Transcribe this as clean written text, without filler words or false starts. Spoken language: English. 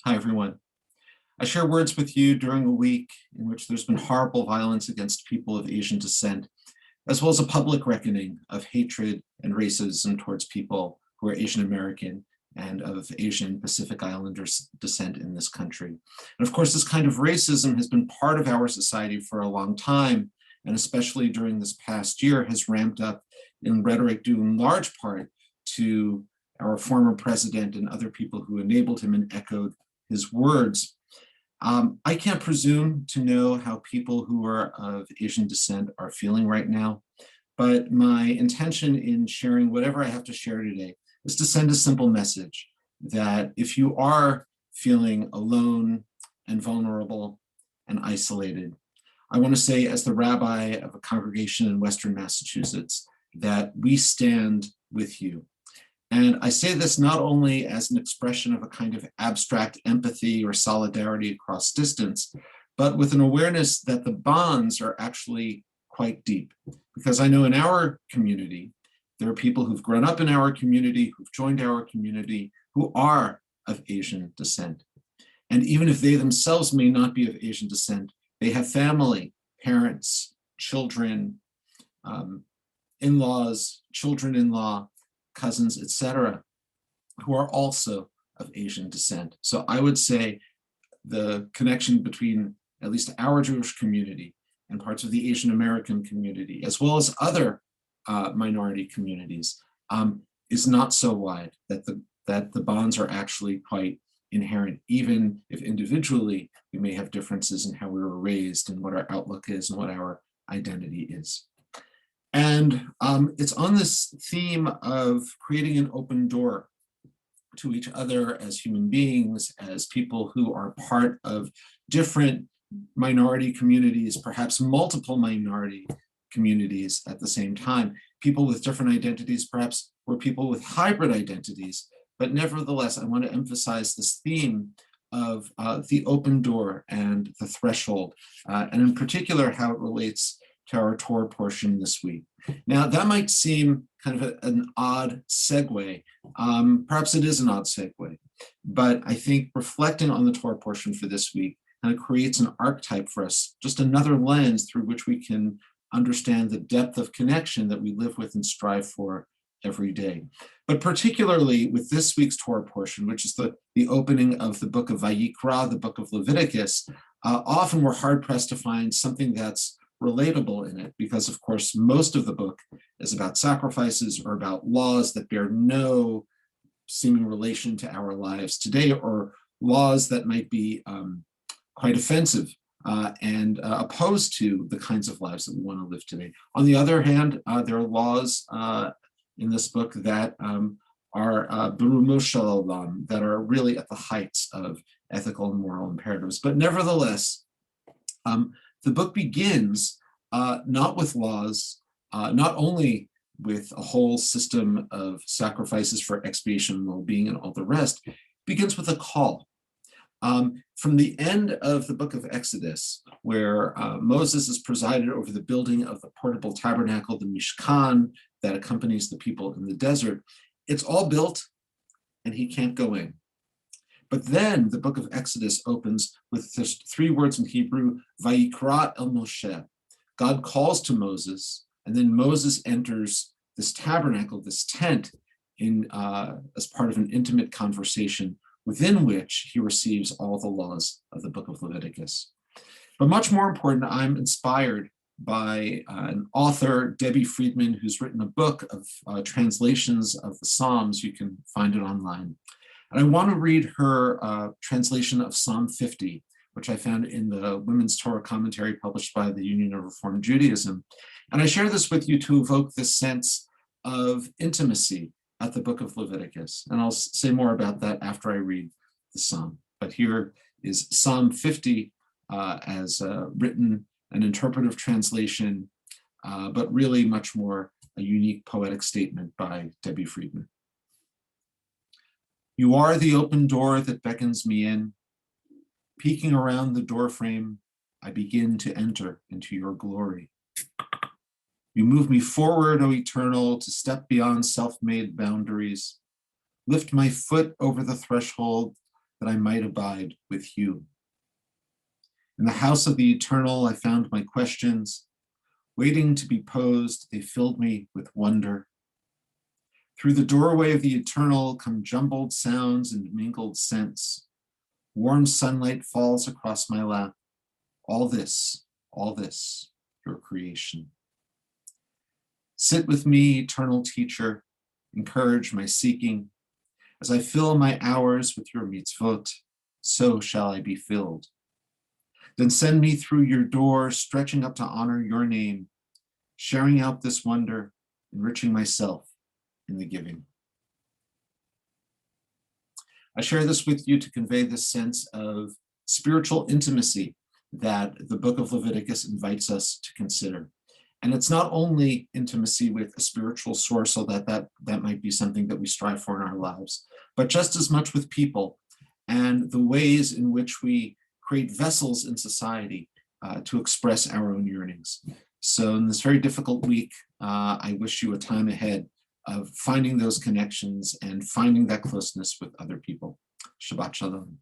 Hi, everyone. I share words with you during a week in which there's been horrible violence against people of Asian descent, as well as a public reckoning of hatred and racism towards people who are Asian American and of Asian Pacific Islanders descent in this country. And of course, this kind of racism has been part of our society for a long time, and especially during this past year has ramped up in rhetoric due in large part to our former president and other people who enabled him and echoed his words. I can't presume to know how people who are of Asian descent are feeling right now, but my intention in sharing whatever I have to share today is to send a simple message that if you are feeling alone and vulnerable and isolated, I want to say, as the rabbi of a congregation in Western Massachusetts, that we stand with you. And I say this not only as an expression of a kind of abstract empathy or solidarity across distance, but with an awareness that the bonds are actually quite deep. Because I know in our community, there are people who've grown up in our community, who've joined our community, who are of Asian descent. And even if they themselves may not be of Asian descent, they have family, parents, children, in-laws, children-in-law, cousins, etc., who are also of Asian descent. So I would say the connection between at least our Jewish community and parts of the Asian American community, as well as other minority communities, is not so wide that the bonds are actually quite inherent, even if individually we may have differences in how we were raised and what our outlook is and what our identity is. And it's on this theme of creating an open door to each other as human beings, as people who are part of different minority communities, perhaps multiple minority communities at the same time, people with different identities, perhaps or people with hybrid identities. But nevertheless, I want to emphasize this theme of the open door and the threshold, and in particular, how it relates to our Torah portion this week. Now, that might seem kind of an odd segue. Perhaps it is an odd segue, but I think reflecting on the Torah portion for this week kind of creates an archetype for us, just another lens through which we can understand the depth of connection that we live with and strive for every day. But particularly with this week's Torah portion, which is the opening of the book of Vayikra, the book of Leviticus, often we're hard-pressed to find something that's relatable in it, because of course most of the book is about sacrifices or about laws that bear no seeming relation to our lives today, or laws that might be quite offensive and opposed to the kinds of lives that we want to live today. On the other hand, there are laws in this book that are berumo shel olam, that are really at the heights of ethical and moral imperatives. But nevertheless, the book begins not with laws, not only with a whole system of sacrifices for expiation and well-being and all the rest, it begins with a call. From the end of the book of Exodus, where Moses has presided over the building of the portable tabernacle, the Mishkan, that accompanies the people in the desert, it's all built and he can't go in. But then the book of Exodus opens with just 3 words in Hebrew, Vayikra el Moshe. God calls to Moses, and then Moses enters this tabernacle, this tent, as part of an intimate conversation within which he receives all the laws of the book of Leviticus. But much more important, I'm inspired by an author, Debbie Friedman, who's written a book of translations of the Psalms. You can find it online. And I want to read her translation of Psalm 50, which I found in the Women's Torah Commentary published by the Union of Reformed Judaism. And I share this with you to evoke this sense of intimacy at the book of Leviticus. And I'll say more about that after I read the Psalm. But here is Psalm 50 as written, an interpretive translation, but really much more a unique poetic statement by Debbie Friedman. You are the open door that beckons me in. Peeking around the doorframe, I begin to enter into your glory. You move me forward, O Eternal, to step beyond self-made boundaries. Lift my foot over the threshold that I might abide with you. In the house of the eternal, I found my questions. Waiting to be posed, they filled me with wonder. Through the doorway of the eternal come jumbled sounds and mingled scents. Warm sunlight falls across my lap. All this, your creation. Sit with me, eternal teacher, encourage my seeking. As I fill my hours with your mitzvot, so shall I be filled. Then send me through your door, stretching up to honor your name, sharing out this wonder, enriching myself in the giving. I share this with you to convey this sense of spiritual intimacy that the book of Leviticus invites us to consider. And it's not only intimacy with a spiritual source, so that might be something that we strive for in our lives, but just as much with people and the ways in which we create vessels in society to express our own yearnings. So in this very difficult week, I wish you a time ahead of finding those connections and finding that closeness with other people. Shabbat Shalom.